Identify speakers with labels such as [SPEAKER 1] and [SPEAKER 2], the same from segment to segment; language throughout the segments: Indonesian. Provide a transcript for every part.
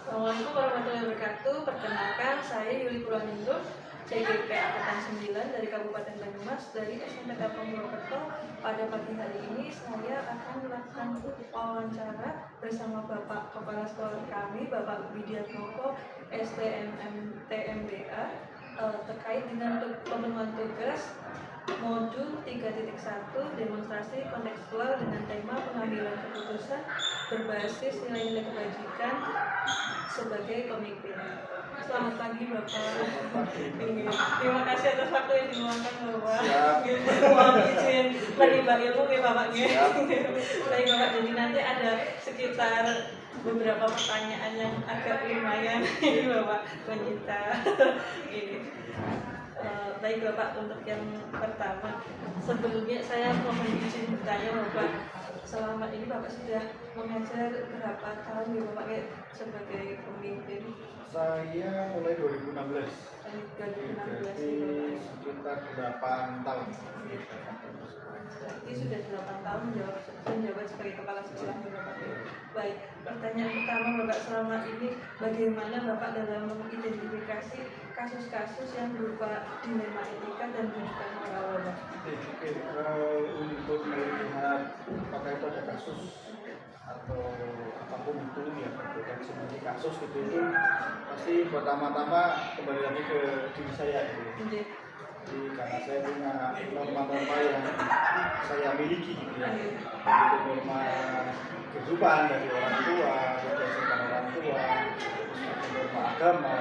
[SPEAKER 1] Assalamualaikum warahmatullahi wabarakatuh. Perkenalkan, saya Yuli Purwaningrum, CGP Angkatan 9 dari Kabupaten Banyumas dari SMP Telkom Purwokerto. Pada pagi hari ini saya akan melakukan wawancara bersama Bapak Kepala Sekolah kami, Bapak Widiatmoko, STMMTMBA, terkait dengan pemenuhan tugas modul 3.1 demonstrasi kontekstual dengan tema pengambilan keputusan berbasis nilai-nilai kebajikan sebagai pemimpin. Selamat pagi Bapak. Terima kasih atas waktu yang diluangkan Bapak. Mohon izin menimba ilmu ya Bapak. Baik Bapak, jadi nanti ada sekitar beberapa pertanyaan yang agak lumayan ini Bapak menyita ini. Baik Bapak, untuk yang pertama, sebelumnya saya mohon izin bertanya Bapak, selama ini Bapak sudah mengajar berapa tahun ya Bapak sebagai pemimpin?
[SPEAKER 2] Saya mulai 2016.
[SPEAKER 1] Jadi
[SPEAKER 2] sekitar 8 tahun.
[SPEAKER 1] Berarti sudah 8 tahun menjabat sebagai kepala sekolah ya Bapak. Baik, pertanyaan pertama Bapak, selama ini bagaimana Bapak dalam mengidentifikasi kasus-kasus yang berupa dilema etika dan rujukan moral Bapak?
[SPEAKER 2] Untuk melihat apakah itu ada kasus atau apapun itu yang berpotensi menjadi kasus gitu, itu pasti pertama-tama kembali lagi ke diri saya gitu. Jadi karena saya punya norma-norma yang saya miliki gitu ya, itu norma kehidupan dari orang tua, berdasarkan orang tua, norma agama,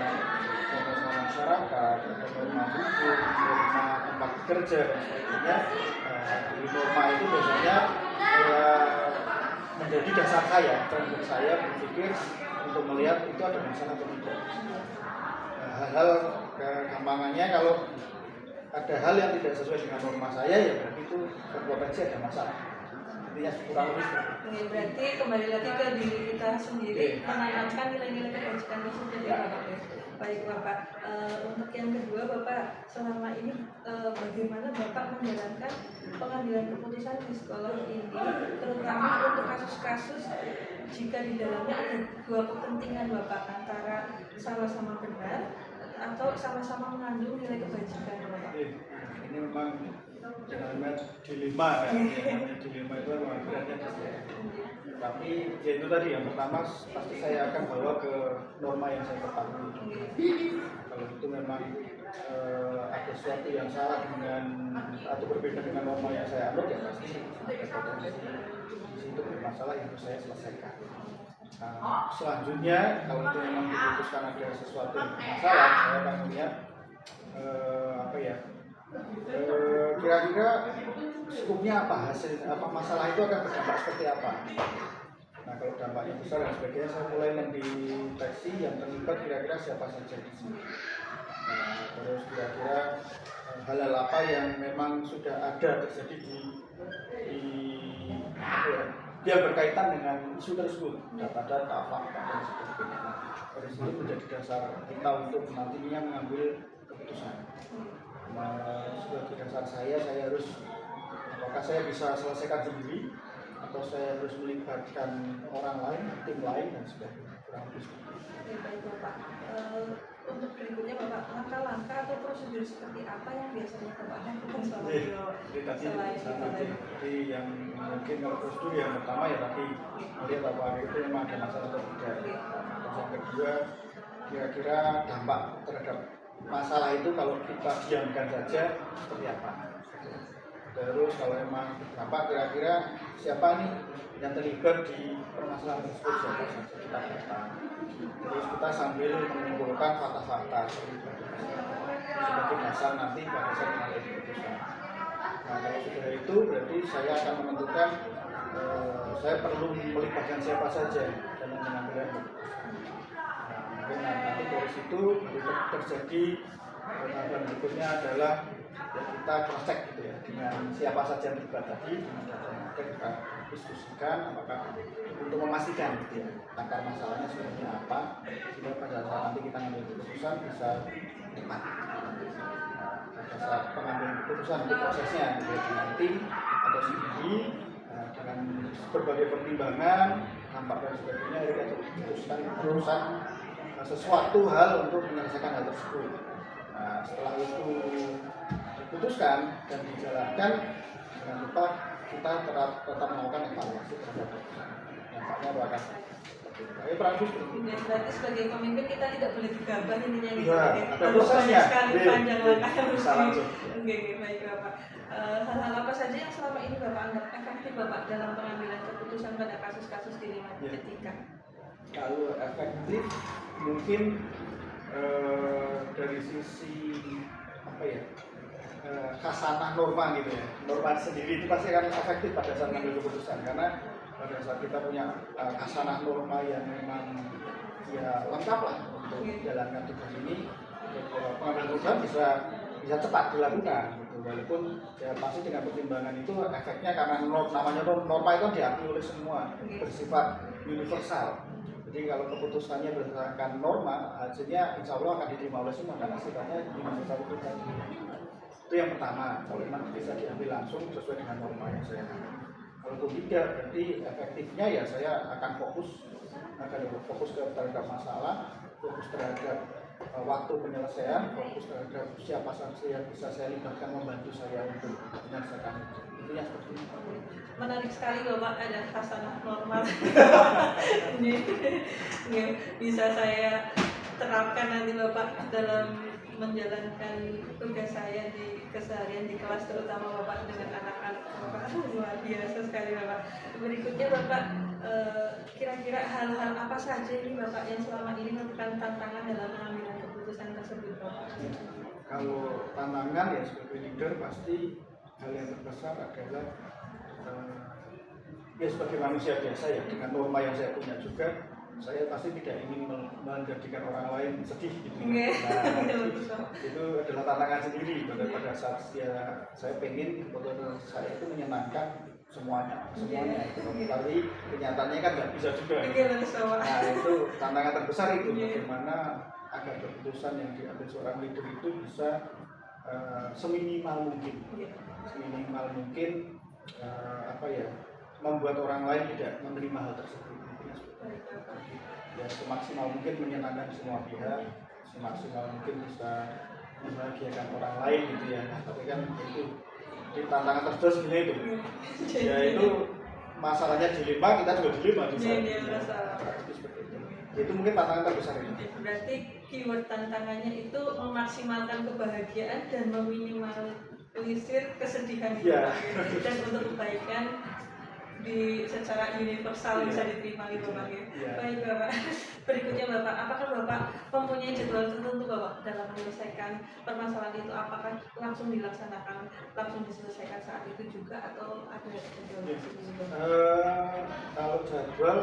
[SPEAKER 2] norma masyarakat, norma hukum, norma tempat kerja dan sebagainya. Di norma itu biasanya menjadi dasar saya, framework saya berpikir untuk melihat itu ada masalah atau tidak. Hal-hal kegampangannya, kalau ada hal yang tidak sesuai dengan norma saya, ya berarti itu berpotensi ada masalah. Intinya kurang lebih seperti itu.
[SPEAKER 1] Berarti kembali lagi ke diri kita sendiri, menanamkan nilai-nilai kebajikan itu sendiri Bapak. Baik Bapak, untuk yang kedua Bapak, selama ini bagaimana Bapak menjalankan pengambilan keputusan di sekolah ini, terutama untuk kasus-kasus jika di dalamnya ada dua kepentingan Bapak, antara sama-sama benar atau sama-sama mengandung nilai kebajikan Bapak?
[SPEAKER 2] Ini memang namanya dilema kan, dilema itu memang beratnya. Tapi ya itu tadi, yang pertama pasti saya akan bawa ke norma yang saya ketahui. Kalau itu memang ada sesuatu yang salah dengan atau berbeda dengan norma yang saya anut, ya pasti ada potensi di situ bermasalah yang harus saya selesaikan. Selanjutnya, kalau itu memang diputuskan ada sesuatu yang bermasalah, saya akan melihat kira-kira skupnya apa, hasil apa, masalah itu akan berdampak seperti apa. Nah, kalau dampaknya besar dan sebagainya, saya mulai mendeteksi yang terlibat kira-kira siapa saja di sini. Nah, terus kira-kira hal-hal apa yang memang sudah ada terjadi dia berkaitan dengan isu tersebut, data-data, fakta dan sebagainya. Nah, dari situ menjadi dasar kita untuk nantinya mengambil keputusan. Nah, sebagai dasar saya harus, apakah saya bisa selesaikan sendiri atau saya harus melibatkan orang lain, tim lain dan sebagainya. Kurang lebih seperti itu.
[SPEAKER 1] Baik Bapak, untuk berikutnya Bapak, langkah-langkah atau prosedur seperti apa yang biasanya Bapak lakukan selama
[SPEAKER 2] Jadi yang mungkin kalau prosedur yang pertama ya tadi melihat apakah itu memang ada masalah atau tidak. Terus yang kedua, kira-kira dampak terhadap masalah itu kalau kita diamkan saja seperti apa. Terus kalau memang dampak, kira-kira siapa nih yang terlibat di permasalahan tersebut, siapa saja kita data. Terus kita sambil mengumpulkan fakta-fakta sebagai dasar nanti pada saat mengambil keputusan. Nah, kalau sudah itu berarti saya akan menentukan saya perlu melibatkan siapa saja dalam mengambil keputusan. Nah, mungkin nanti dari situ terjadi dan berikutnya adalah ya kita cross check gitu ya, dengan siapa saja yang terlibat tadi, dengan data yang ada kita diskusikan apakah untuk memastikan gitu ya, akar masalahnya sebenarnya apa, sehingga pada saat nanti kita mengambil keputusan bisa tepat. Pada saat pengambilan keputusan untuk prosesnya gitu, nanti atau sendiri dengan berbagai pertimbangan dampak dan sebagainya, akhirnya memutuskan sesuatu hal untuk menyelesaikan hal tersebut. Nah, setelah itu diputuskan dan dijalankan, jangan lupa kita tetap melakukan evaluasi terhadap dampaknya apakah seperti itu. Ayo Prabu.
[SPEAKER 1] Berarti sebagai pemimpin kita tidak boleh gegabah intinya gitu.
[SPEAKER 2] Iya, ada prosesnya.
[SPEAKER 1] Sekali panjang langkah yang
[SPEAKER 2] Bisa langsung.
[SPEAKER 1] Oke, baik Bapak. Hal-hal apa saja yang selama ini Bapak anggap efektif Bapak dalam pengambilan keputusan pada kasus-kasus di lima etika?
[SPEAKER 2] Kalau efektif mungkin dari sisi apa ya, khasanah norma gitu ya, norma sendiri itu pasti akan efektif pada saat mengambil keputusan, karena pada saat kita punya khasanah norma yang memang ya lengkap lah untuk menjalankan tugas ini, pengambilan keputusan bisa cepat dilakukan gitu. Walaupun ya pasti dengan pertimbangan itu efeknya, karena namanya norma itu diakui oleh semua, bersifat universal. Jadi kalau keputusannya berdasarkan norma, hasilnya insya Allah akan diterima oleh semua karena sifatnya universal itu tadi. Itu yang pertama, kalau memang bisa diambil langsung sesuai dengan norma yang saya ambil. Kalau tidak, berarti efektifnya ya saya akan fokus terhadap masalah, fokus terhadap waktu penyelesaian, fokus terhadap siapa saja yang bisa saya libatkan membantu saya untuk menyelesaikan itu. Itu yang seperti itu.
[SPEAKER 1] Menarik sekali Bapak, ada khasanah normal. Ini bisa saya terapkan nanti Bapak dalam menjalankan tugas saya di keseharian di kelas, terutama Bapak dengan anak-anak Bapak. Luar biasa sekali Bapak. Berikutnya Bapak, kira-kira hal-hal apa saja ini Bapak yang selama ini merupakan tantangan dalam pengambilan keputusan tersebut Bapak?
[SPEAKER 2] Kalau tantangan ya sebagai leader pasti hal yang terbesar adalah ya sebagai manusia biasa ya, dengan norma yang saya punya juga, saya pasti tidak ingin menjadikan orang lain sedih gitu. Itu adalah tantangan sendiri pada saat ya, saya pengen keputusan saya itu menyenangkan semuanya. Tapi kenyataannya kan nggak bisa juga. Nah itu tantangan terbesar itu, bagaimana agar keputusan yang diambil seorang leader itu bisa seminimal mungkin, membuat orang lain tidak menerima hal tersebut. Ya semaksimal mungkin menyenangkan semua pihak, semaksimal mungkin bisa membahagiakan orang lain gitu ya. Nah, tapi kan itu di tantangan terbesar sebenarnya itu. Ya itu masalahnya dilema, kita juga dilema di sana. Itu mungkin tantangan terbesar itu.
[SPEAKER 1] Berarti keyword tantangannya itu memaksimalkan kebahagiaan dan meminimalisir kesedihan dan untuk kebaikan secara universal bisa diterima gitu Bapak ya. Baik Bapak. Berikutnya Bapak, apakah Bapak mempunyai jadwal tertentu Bapak dalam menyelesaikan permasalahan itu? Apakah langsung dilaksanakan, langsung diselesaikan saat itu juga, atau ada jadwal tertentu?
[SPEAKER 2] Kalau jadwal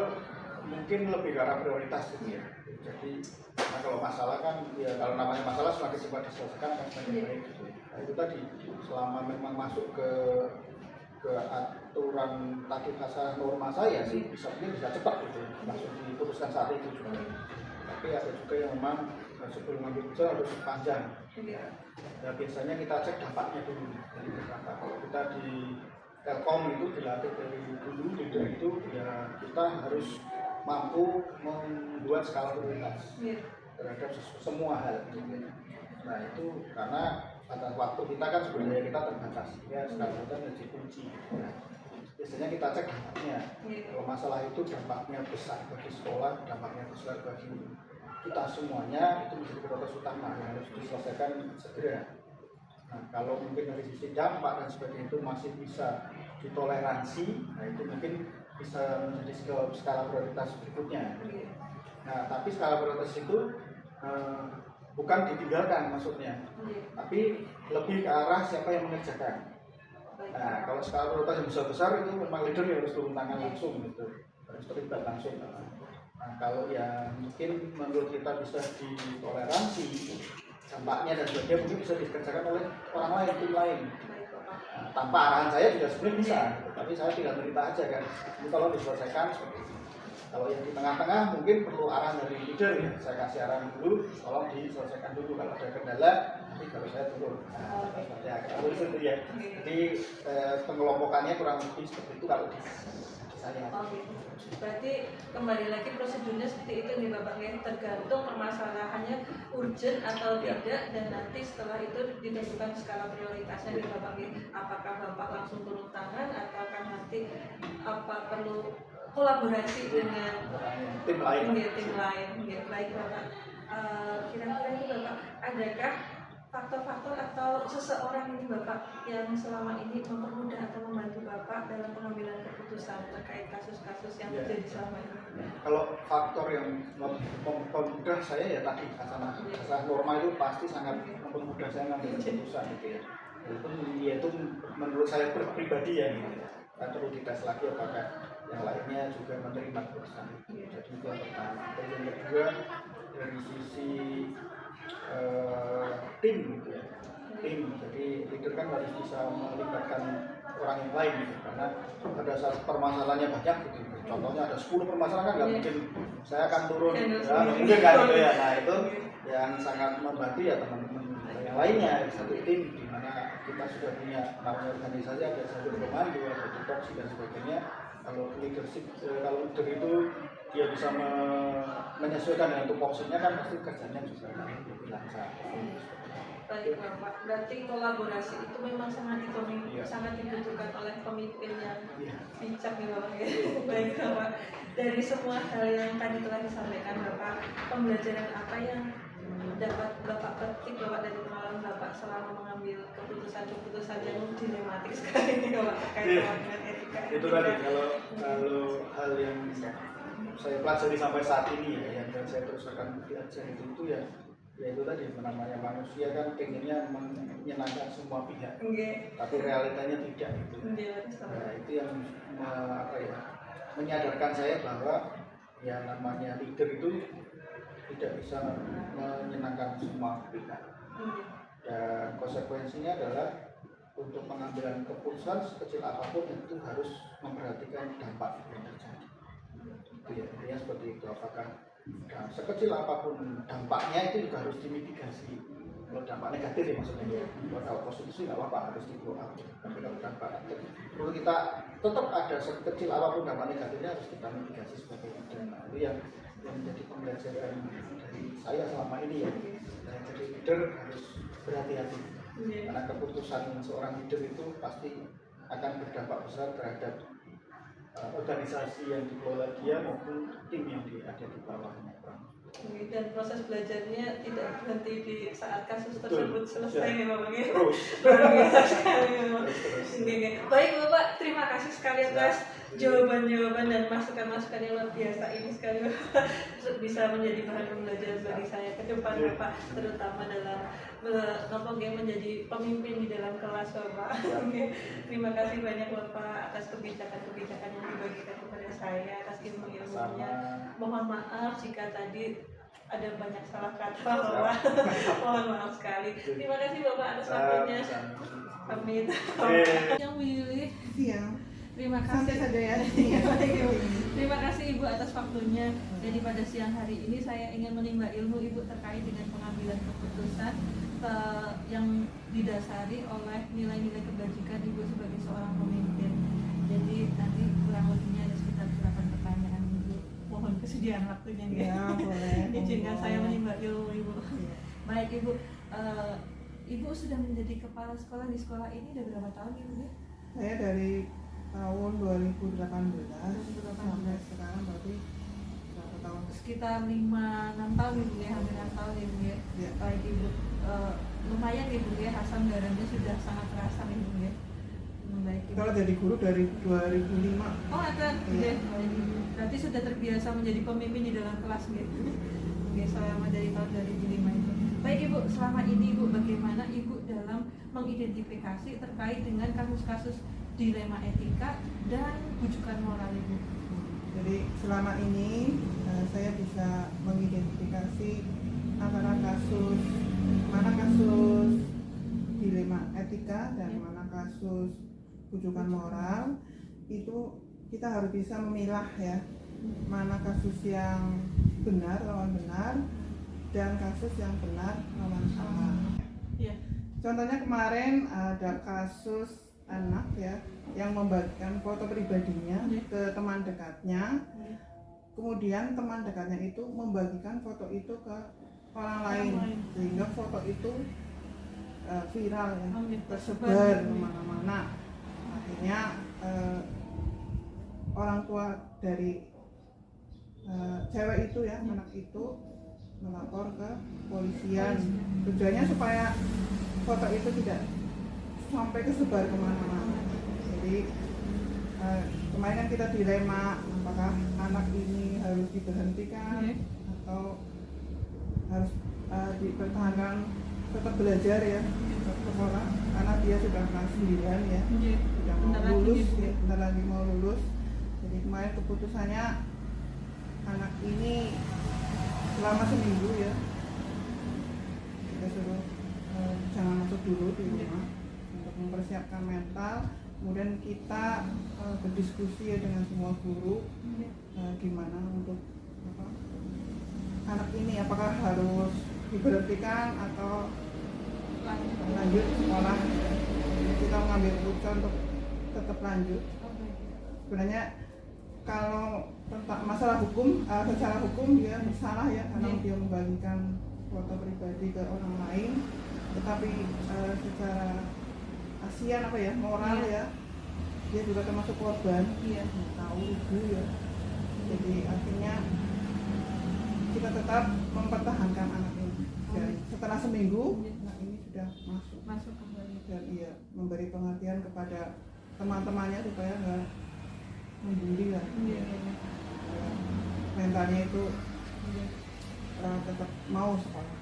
[SPEAKER 2] mungkin lebih ke arah prioritas gitu ya. Jadi kalau masalah kan ya, kalau namanya masalah semakin cepat diselesaikan kan semakin baik gitu. Nah, itu tadi selama memang masuk ke aturan tadi khasanah norma saya sih bisa cepat gitu, langsung diputuskan saat itu juga. Tapi ada juga yang memang sebelum ambil keputusan harus panjang. Ya biasanya kita cek dampaknya dulu. Jadi kalau kita di Telkom itu dilatih dari dulu, leader itu ya kita harus mampu membuat skala prioritas terhadap semua hal. Nah itu karena pada waktu kita kan sebenarnya kita terbatas ya, skala prioritas menjadi kunci. Nah, biasanya kita cek dampaknya. Kalau masalah itu dampaknya besar bagi sekolah, dampaknya besar bagi kita semuanya, itu menjadi prioritas utama yang harus diselesaikan segera. Nah, kalau mungkin dari sisi dampak dan sebagainya itu masih bisa ditoleransi, nah itu mungkin bisa menjadi skala prioritas berikutnya. Nah, tapi skala prioritas itu bukan ditinggalkan maksudnya, tapi lebih ke arah siapa yang mengerjakan. Nah, kalau skala prioritas yang besar-besar itu memang leader yang harus turun tangan langsung gitu, harus terlibat langsung. Nah, kalau yang mungkin menurut kita bisa ditoleransi, dampaknya dan sebagainya mungkin bisa dikerjakan oleh orang lain, tim lain. Nah, tanpa arahan saya juga sebenarnya bisa, tapi saya tinggal cerita aja kan. Ini kalau diselesaikan seperti itu. Kalau yang di tengah-tengah mungkin perlu arahan dari leader ya. Saya kasih arahan dulu, tolong diselesaikan dulu. Kalau ada kendala, nanti kalau saya turun. Nah, kalau itu ya. Jadi pengelompokannya kurang lebih seperti itu kalau di saya.
[SPEAKER 1] Oh gitu. Berarti kembali lagi prosedurnya seperti itu nih Bapak ya, tergantung permasalahannya urgent atau
[SPEAKER 2] Ya.
[SPEAKER 1] tidak, dan nanti setelah itu ditentukan skala prioritasnya nih Bapak ya. Apakah Bapak langsung turun tangan ataukah nanti apa perlu kolaborasi dengan
[SPEAKER 2] Tim lain.
[SPEAKER 1] tim lain. Ya, baik Bapak. Kira-kira ini Bapak, adakah faktor-faktor atau seseorang ini Bapak yang selama ini mempermudah atau membantu Bapak dalam pengambilan keputusan terkait kasus-kasus yang
[SPEAKER 2] Ya.
[SPEAKER 1] terjadi selama ini?
[SPEAKER 2] Kalau faktor yang mempermudah saya ya tadi asas norma itu pasti sangat mempermudah saya ngambil keputusan gitu ya. Itu menurut saya pribadi ya gitu. Kan perlu dites lagi apakah yang lainnya juga menerima keputusan itu. Jadi itu yang pertama. Dan yang kedua dari sisi tim gitu ya. Tim, jadi leader kan harus bisa melibatkan orang yang lain gitu. Karena pada saat permasalahannya banyak gitu. Contohnya ada 10 permasalahan kan nggak mungkin saya akan turun, ya nggak mungkin kan gitu ya. Nah itu yang sangat membantu ya teman-teman yang lainnya, satu tim di mana kita sudah punya namanya organisasi, ada satu komando, ada tupoksi dan sebagainya. Kalau leadership, kalau leader itu dia bisa menyesuaikan dengan tupoksinya kan pasti kerjanya juga lebih lancar.
[SPEAKER 1] Baik Bapak, berarti kolaborasi itu memang sangat
[SPEAKER 2] Iya.
[SPEAKER 1] sangat dibutuhkan oleh pemimpin yang
[SPEAKER 2] Iya.
[SPEAKER 1] bijak ya Bapak ya. Baik Bapak, dari semua hal yang tadi telah disampaikan Bapak, pembelajaran apa yang dapat Bapak petik Bapak dari pengalaman Bapak selama mengambil keputusan-keputusan yang dilematik sekali ini Bapak terkait
[SPEAKER 2] Iya.
[SPEAKER 1] dengan etika?
[SPEAKER 2] Itu tadi kalau hal yang saya pelajari sampai saat ini ya, yang saya terus akan pelajari itu ya itu tadi namanya manusia kan pengennya menyenangkan semua pihak,
[SPEAKER 1] Oke.
[SPEAKER 2] tapi realitanya tidak gitu. Nah, itu yang menyadarkan saya bahwa ya namanya leader itu tidak bisa menyenangkan semua pihak, dan konsekuensinya adalah untuk mengambil keputusan sekecil apapun itu harus memperhatikan dampak yang terjadi. Itu ya, intinya seperti itu. Apakah sekecil apapun dampaknya itu juga harus dimitigasi. Kalau dampak negatif ya maksudnya, kalau positif sih nggak apa-apa, harus di-blow up. Tapi kalau dampak perlu kita tetap ada sekecil apapun dampak negatifnya harus kita mitigasi sebagai leader. Nah, itu yang menjadi pembelajaran dari saya selama ini ya. Nah, jadi leader harus berhati-hati. Karena keputusan seorang leader itu pasti akan berdampak besar terhadap organisasi yang dikelola dia maupun tim yang ada di bawahnya.
[SPEAKER 1] Dan proses belajarnya tidak berhenti di saat kasus tersebut selesai ya Bapak ya.
[SPEAKER 2] Terus.
[SPEAKER 1] Luar biasa sekali memang. Baik Bapak, terima kasih sekali atas jawaban-jawaban dan masukan-masukan yang luar biasa ini sekali Bapak. Bisa menjadi bahan pembelajaran bagi saya ke depan Bapak, terutama dalam menjadi pemimpin di dalam kelas Bapak. Terima kasih banyak Bapak atas kebijakan-kebijakan yang dibagikan kepada saya, atas ilmu-ilmunya. Mohon maaf jika tadi ada banyak salah kata Bapak. Mohon maaf sekali. Terima kasih Bapak atas waktunya. Amin. Yang Willy.
[SPEAKER 3] Iya.
[SPEAKER 1] Terima
[SPEAKER 3] Santai
[SPEAKER 1] kasih.
[SPEAKER 3] saja ya.
[SPEAKER 1] Terima kasih Ibu atas waktunya. Jadi pada siang hari ini saya ingin menimba ilmu Ibu terkait dengan pengambilan keputusan yang didasari oleh nilai-nilai kebajikan Ibu sebagai seorang pemimpin. Jadi nanti kurang lebihnya ada sekitar 8 pertanyaan Ibu. Mohon kesediaan waktunya
[SPEAKER 3] Ya, boleh.
[SPEAKER 1] Izinkan saya menimba ilmu Ibu.
[SPEAKER 3] Iya.
[SPEAKER 1] Baik Ibu, Ibu sudah menjadi kepala sekolah di sekolah ini udah berapa tahun Ibu?
[SPEAKER 3] Saya dari tahun 2018 sampai sekarang berarti berapa tahun?
[SPEAKER 1] Sekitar 5-6 tahun Ibu ya, hampir 6 tahun Ibu ya.
[SPEAKER 3] Ya.
[SPEAKER 1] Baik Ibu, lumayan Ibu ya, asam garamnya sudah sangat terasa Ibu ya. Baik Ibu.
[SPEAKER 3] Kalau jadi guru dari 2005.
[SPEAKER 1] Oh ada,
[SPEAKER 3] Iya.
[SPEAKER 1] baik Ibu. Berarti sudah terbiasa menjadi pemimpin di dalam kelas gitu. Oke, selama dari tahun 2005 itu. Baik Ibu, selama ini Ibu bagaimana Ibu dalam mengidentifikasi terkait dengan kasus-kasus dilema etika dan rujukan moral Ibu?
[SPEAKER 3] Jadi selama ini saya bisa mengidentifikasi antara mana kasus dilema etika dan mana kasus rujukan moral. Itu kita harus bisa memilah ya, mana kasus yang benar lawan benar dan kasus yang benar lawan salah.
[SPEAKER 1] Iya.
[SPEAKER 3] Contohnya kemarin ada kasus anak ya yang membagikan foto pribadinya ke teman dekatnya, kemudian teman dekatnya itu membagikan foto itu ke orang lain sehingga foto itu viral ya, tersebar kemana-mana. Akhirnya orang tua dari cewek itu ya, anak itu melapor ke polisian. Tujuannya supaya foto itu tidak sampai kesebar kemana-mana. Jadi kemarin kan kita dilema apakah anak ini harus diberhentikan atau harus dipertahankan tetap belajar ya ke sekolah karena dia sudah kelas 9 ya, sudah mau lulus ya, bentar lagi mau lulus. Jadi kemarin keputusannya anak ini selama seminggu ya kita suruh jangan masuk dulu di rumah untuk mempersiapkan mental. Kemudian kita berdiskusi ya dengan semua guru gimana untuk anak ini apakah harus diberhentikan atau lanjut sekolah. Kita mengambil keputusan untuk tetap lanjut. Sebenarnya kalau tentang masalah hukum, secara hukum dia salah ya karena dia membagikan foto pribadi ke orang lain, tetapi secara kasihan apa ya, moral ya, dia juga termasuk korban, tahu ibu ya. Jadi akhirnya kita tetap mempertahankan anak ini. Dan setelah seminggu, anak ini sudah masuk kembali dan ia memberi pengertian kepada teman-temannya supaya nggak membuli lah. Mentalnya itu tetap mau sekolah.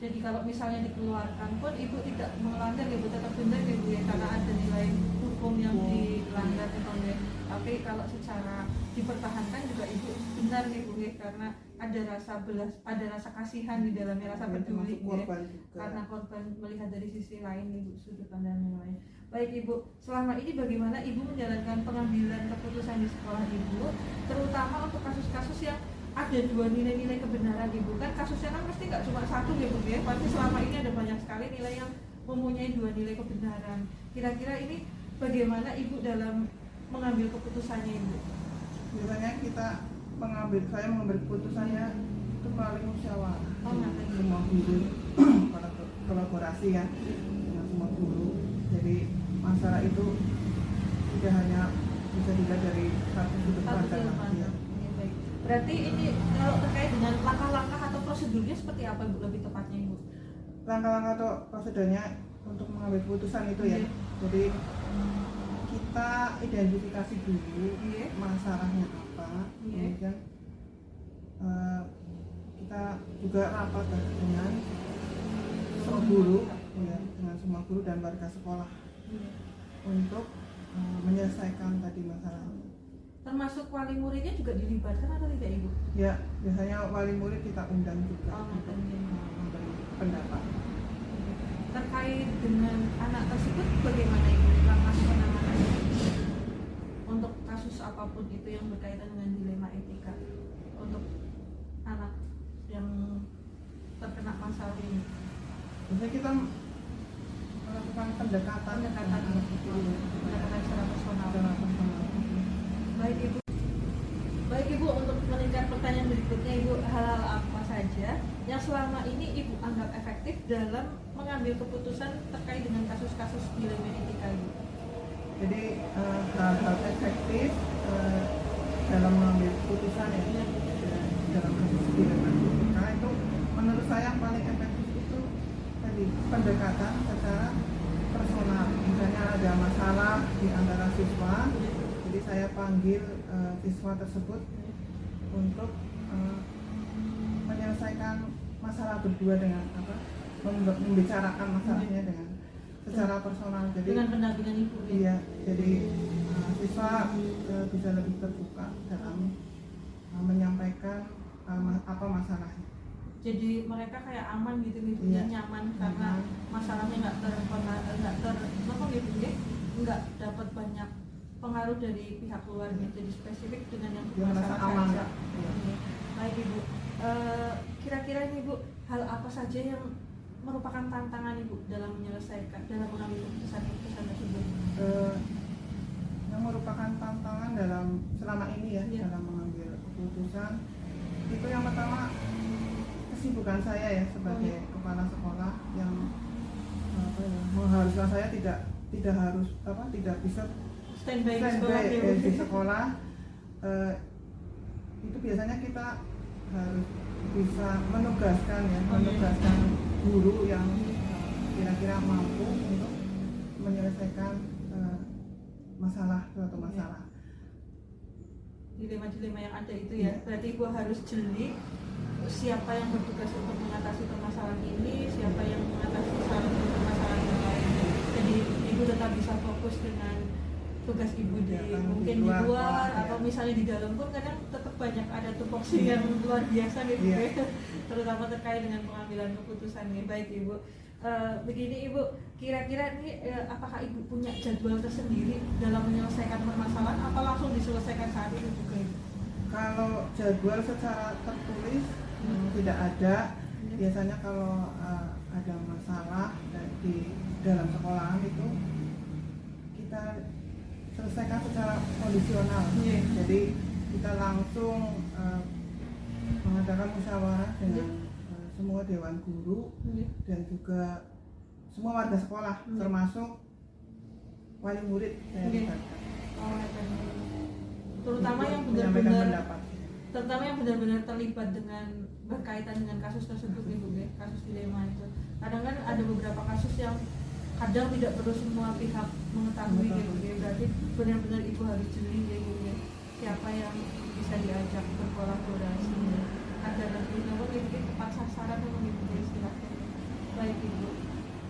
[SPEAKER 1] Jadi kalau misalnya dikeluarkan pun ibu tidak melanggar ya bu, tetap benar ya bu ya, karena ada nilai hukum yang dilanggar ya. Tapi kalau secara dipertahankan juga ibu benar ya bu ya, karena ada rasa ada rasa kasihan di dalamnya, rasa peduli ya, karena korban melihat dari sisi lain ibu, sudut pandang yang lain. Baik ibu, selama ini bagaimana ibu menjalankan pengambilan keputusan di sekolah ibu, terutama untuk kasus-kasus yang ada dua nilai-nilai kebenaran ibu, kan kasusnya kan pasti nggak cuma satu ya bu ya, pasti selama ini ada banyak sekali nilai yang mempunyai dua nilai kebenaran. Kira-kira ini bagaimana ibu dalam mengambil keputusannya ibu?
[SPEAKER 3] Biasanya saya mengambil keputusannya itu melalui musyawarah. Semua guru kolaborasi ya dengan semua guru. Jadi masalah itu tidak hanya bisa dilihat dari satu sudut pandang.
[SPEAKER 1] Berarti ini kalau terkait dengan langkah-langkah atau prosedurnya seperti apa ibu lebih tepatnya ibu?
[SPEAKER 3] Langkah-langkah atau prosedurnya untuk mengambil keputusan itu ya. Jadi kita identifikasi dulu masalahnya apa, kemudian kita juga rapat dengan semua guru, ya, dengan semua guru dan warga sekolah untuk menyelesaikan tadi masalahnya.
[SPEAKER 1] Termasuk wali muridnya juga dilibatkan atau tidak ibu?
[SPEAKER 3] Ya, biasanya wali murid kita undang juga untuk memberi pendapat.
[SPEAKER 1] Terkait dengan anak tersebut bagaimana ibu langkah penanganannya untuk kasus apapun itu yang berkaitan dengan dilema etika untuk anak yang terkena masalah ini?
[SPEAKER 3] Biasanya kita melakukan pendekatan
[SPEAKER 1] secara personal. Baik ibu, untuk meningkat pertanyaan berikutnya ibu, hal-hal apa saja yang selama ini ibu anggap efektif dalam mengambil keputusan terkait dengan kasus-kasus dilema etika ibu?
[SPEAKER 3] Jadi hal-hal efektif dalam mengambil keputusan ya, dalam kasus dilema etika itu menurut saya yang paling efektif itu tadi pendekatan secara personal. Misalnya ada masalah di antara siswa, jadi saya panggil siswa tersebut untuk menyelesaikan masalah berdua dengan membicarakan masalahnya dengan secara personal. Jadi
[SPEAKER 1] dengan pendampingan ibu.
[SPEAKER 3] Iya, jadi siswa bisa lebih terbuka dalam menyampaikan apa masalahnya.
[SPEAKER 1] Jadi mereka kayak aman gitu ibu, nyaman karena masalahnya nggak dapat banyak pengaruh dari pihak keluarga, jadi spesifik dengan yang masalah saja. Baik ibu, kira-kira ini ibu, hal apa saja yang merupakan tantangan Ibu dalam menyelesaikan, dalam mengambil keputusan tersebut?
[SPEAKER 3] Yang merupakan tantangan dalam selama ini ya,
[SPEAKER 1] Iya.
[SPEAKER 3] dalam mengambil keputusan itu yang pertama kesibukan saya ya sebagai kepala sekolah yang mengharuskan saya tidak harus tidak bisa
[SPEAKER 1] Standby di sekolah
[SPEAKER 3] standby
[SPEAKER 1] ya, Bu?
[SPEAKER 3] di sekolah. Itu biasanya kita harus bisa menugaskan guru yang kira-kira mampu untuk menyelesaikan suatu masalah.
[SPEAKER 1] Dilema-dilema yang ada itu ya, berarti Ibu harus jeli siapa yang bertugas untuk mengatasi permasalahan ini, siapa yang mengatasi salah satu permasalahan yang lain. Jadi Ibu tetap bisa fokus dengan tugas Ibu mungkin di luar atau misalnya di dalam pun kadang tetap banyak ada tupoksi yang luar biasa gitu ya, terutama terkait dengan pengambilan keputusan nih. Baik Ibu, begini Ibu, kira-kira ini apakah Ibu punya jadwal tersendiri dalam menyelesaikan permasalahan atau langsung diselesaikan saat itu juga Ibu?
[SPEAKER 3] Kalau jadwal secara tertulis tidak ada. Biasanya kalau ada masalah di dalam sekolahan itu kita selesaikan secara kondisional. Jadi kita langsung mengadakan musyawarah dengan semua dewan guru dan juga semua warga sekolah, termasuk wali murid saya libatkan.
[SPEAKER 1] Terutama yang benar-benar terlibat dengan berkaitan dengan kasus tersebut Ibu ya, kasus dilema itu. Kadang kan ada beberapa kasus yang kadang tidak perlu semua pihak mengetahui gitu ya. Berarti benar-benar Ibu harus jeli ya Ibu ya, siapa yang bisa diajak berkolaborasi ya, agar nanti mungkin tepat sasaran memang Ibu ya istilahnya. Baik Ibu,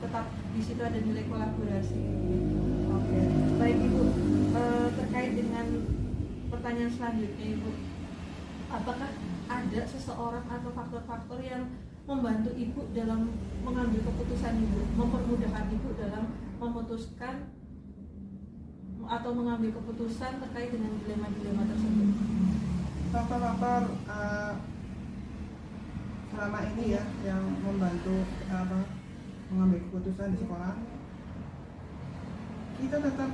[SPEAKER 1] tetap di situ ada nilai kolaborasi. Oke. Baik Ibu, terkait dengan pertanyaan selanjutnya Ibu, apakah ada seseorang atau faktor-faktor yang membantu Ibu dalam mengambil keputusan Ibu, mempermudahkan Ibu dalam memutuskan atau mengambil keputusan terkait dengan dilema-dilema tersebut?
[SPEAKER 3] Faktor-faktor selama ini ya yang membantu mengambil keputusan di sekolah, kita tetap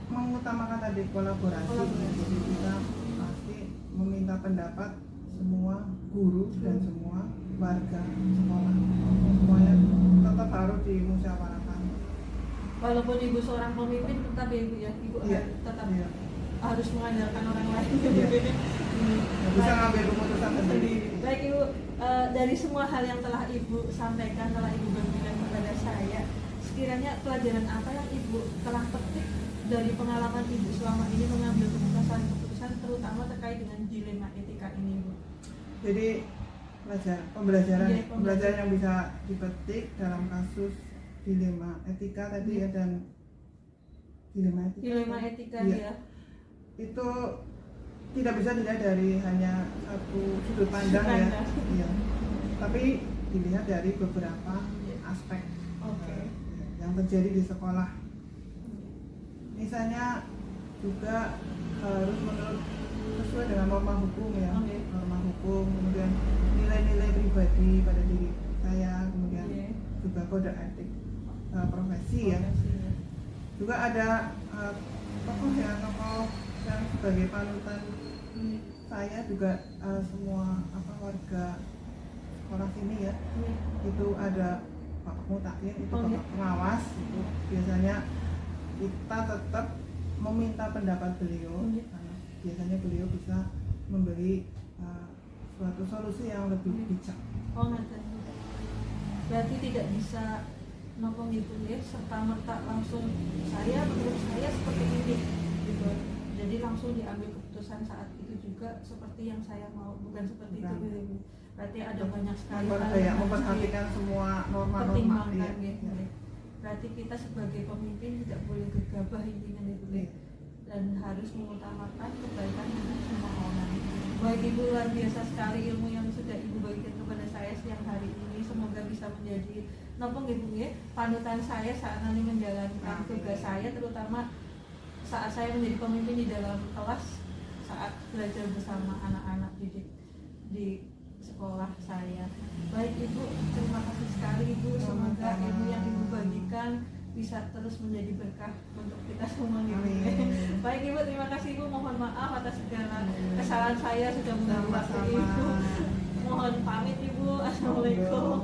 [SPEAKER 3] mengutamakan tadi kolaborasi. Jadi kita pasti meminta pendapat semua guru dan semua warga sekolah, semuanya tetap harus dimusyawarahkan.
[SPEAKER 1] Walaupun Ibu seorang pemimpin tetap ya Ibu ya, Ibu tetap harus mengandalkan orang lain.
[SPEAKER 3] Nggak bisa ngambil keputusan sendiri.
[SPEAKER 1] Baik Ibu, dari semua hal yang telah Ibu sampaikan, telah Ibu berikan kepada saya, sekiranya pelajaran apa yang Ibu telah petik dari pengalaman Ibu selama ini mengambil keputusan terutama terkait dengan dilema etika ini Ibu?
[SPEAKER 3] Jadi pembelajaran yang bisa dipetik dalam kasus dilema etika tadi ya, dan dilema etika
[SPEAKER 1] ya.
[SPEAKER 3] Itu tidak bisa dilihat dari hanya satu sudut pandang ya, tapi dilihat dari beberapa aspek yang terjadi di sekolah. Misalnya juga harus menurut sesuai dengan norma hukum ya, norma hukum, kemudian nilai-nilai pribadi pada diri saya, kemudian juga kode etik profesi ya. Juga ada tokoh yang sebagai panutan saya juga, semua warga sekolah sini ya, itu ada Pak Mutakin, itu Bapak pengawas. Itu biasanya kita tetap meminta pendapat beliau, karena biasanya beliau bisa memberi suatu solusi yang lebih bijak.
[SPEAKER 1] Berarti tidak bisa nopong gitu ya, serta merta langsung menurut saya seperti ini gitu. Jadi langsung diambil keputusan saat itu juga seperti yang saya mau, bukan seperti itu gitu. Berarti ada banyak sekali hal yang
[SPEAKER 3] memperhatikan semua norma-norma.
[SPEAKER 1] Berarti kita sebagai pemimpin tidak boleh gegabah intinya itu dan harus mengutamakan kebaikan semua orang. Baik Ibu, luar biasa sekali ilmu yang sudah Ibu bagikan kepada saya siang hari ini. Semoga bisa menjadi nopong Ibu ya, panutan saya saat nanti menjalankan tugas saya, terutama saat saya menjadi pemimpin di dalam kelas, saat belajar bersama anak-anak didik di sekolah saya. Baik Ibu, terima kasih sekali Ibu. Semoga
[SPEAKER 3] Sama-sama.
[SPEAKER 1] ilmu yang Ibu bagikan bisa terus menjadi berkah untuk kita semua Ibu.
[SPEAKER 3] Amin.
[SPEAKER 1] Baik Ibu, terima kasih Ibu. Mohon maaf atas segala kesalahan saya sudah mengganggu waktu
[SPEAKER 3] Sama-sama.
[SPEAKER 1] Ibu. Mohon pamit Ibu. Assalamualaikum.